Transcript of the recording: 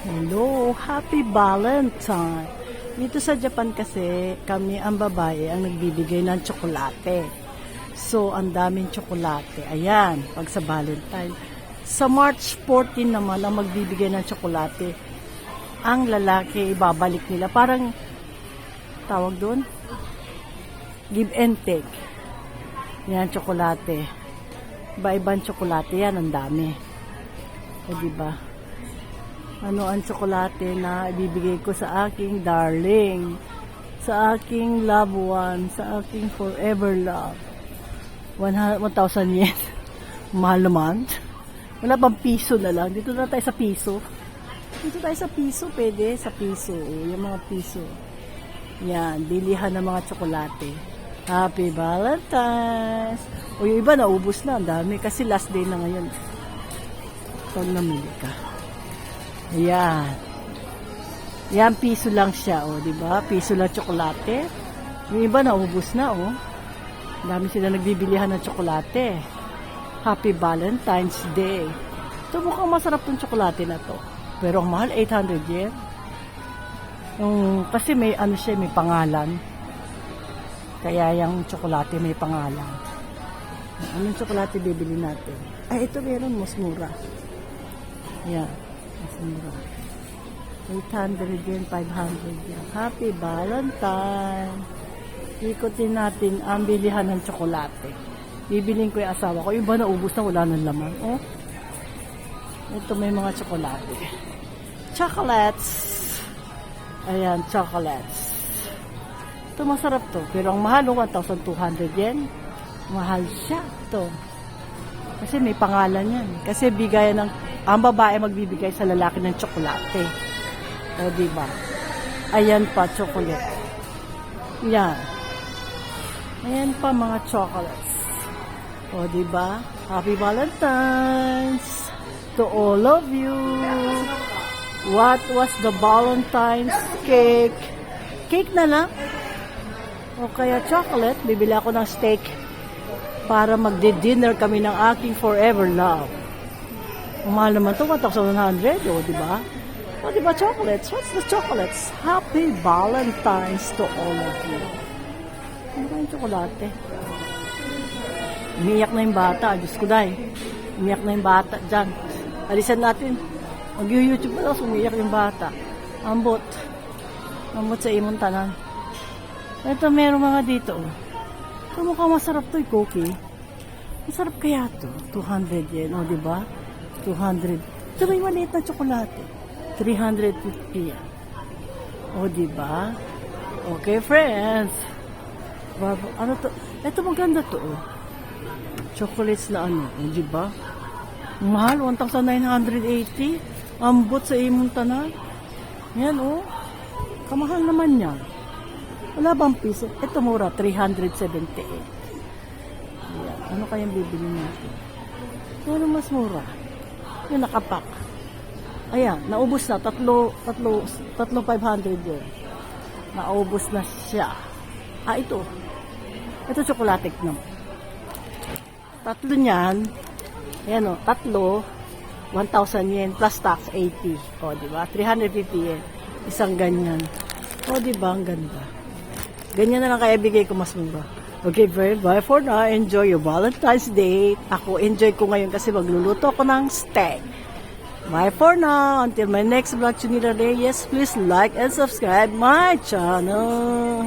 Hello, happy Valentine. Dito sa Japan kasi, kami ang babae ang nagbibigay ng tsokolate. So, ang daming tsokolate. Ayan, pag sa Valentine. Sa March 14 naman ang magbibigay ng tsokolate. Ang lalaki, ibabalik nila. Parang, tawag doon? Give and take. Yan, tsokolate. Iba-ibang tsokolate yan, ang dami. O, diba? Ano ang tsokolate na ibibigay ko sa aking darling, sa aking loved one, sa aking forever love. 1,000 yen. Mahal naman. Wala bang piso na lang? Dito na tayo sa piso. Dito tayo sa piso, pwede. Sa piso. Yung mga piso. Yan, bilihan ng mga tsokolate. Happy Valentine's! O yung iba naubos na, ang dami. Kasi last day na ngayon. Pag namili ka. Ayan. Yan, piso lang siya, o, diba? Piso lang tsokolate. Yung iba naubos na, o. Dami sila nagbibilihan ng tsokolate. Happy Valentine's Day. Ito mukhang masarap tong tsokolate na to. Pero ang mahal, 800 yen. Kasi may, ano siya, may pangalan. Kaya yung tsokolate may pangalan. Anong tsokolate bibili natin? Ay, ito meron, mas mura. Yan. Mas mura. 800 yen, 500 yen. Happy Valentine. Ikutin natin ang bilihan ng tsokolate. Bibiling ko yung asawa ko. Yung iba naubos na, wala ng laman. Oh. Ito may mga tsokolate. Chocolates. Ayan, chocolates. Ito masarap to. Pero ang mahal, 1,200 yen. Mahal siya to. Kasi may pangalan yan. Kasi bigayan ng, ang babae magbibigay sa lalaki ng tsokolate. O, diba? Ayan pa, chocolate. Yan. Ayan pa, mga chocolates. O, diba? Happy Valentine's to all of you. What was the Valentine's cake? Cake na lang? O kaya chocolate, bibili ako ng steak para magdi-dinner kami ng aking forever love. Mahal naman ito, 1,100, o, diba? O, diba, chocolates? What's the chocolates? Happy Valentine's to all of you. Ano ba yung tsokolate? Umiiyak na yung bata, Diyos ko dahi. Umiiyak na yung bata dyan. Alisan natin. Mag-YouTube na lang, umiiyak yung bata. Ambot. Ambot sa imong tanan. Ito, meron mga dito, oh. Ito mukhang masarap to, cookie. Masarap kaya to. 200 yen, o, diba? 200. Ito may maliit na tsokolate. 350 yen. O, diba? Okay, friends. Ano to? Ito maganda to, oh. Chocolates na ano, o, diba? Mahal, 1,980. Ambot sa imong tanan. Yan, oh. Kamahal naman yan. Wala bang piso? Ito mura, 378. Ayan. Ano kayang bibili natin? Ano mas mura? Yung nakapak. Ayan, naubos na. Tatlo 500 yun. Naubos na siya. Ah, ito. Ito chocolate na. Tatlo niyan. Ayan o, tatlo. 1,000 yen plus tax 80. O, diba? 350 yen. Isang ganyan. O, diba? Ang ganda. Ganyan na lang kaya bigay ko mas mura. Okay, friend. Bye for now. Enjoy your Valentine's Day. Ako, enjoy ko ngayon kasi magluluto ako ng steak. Bye for now. Until my next vlog, Chunila Reyes, please like and subscribe my channel.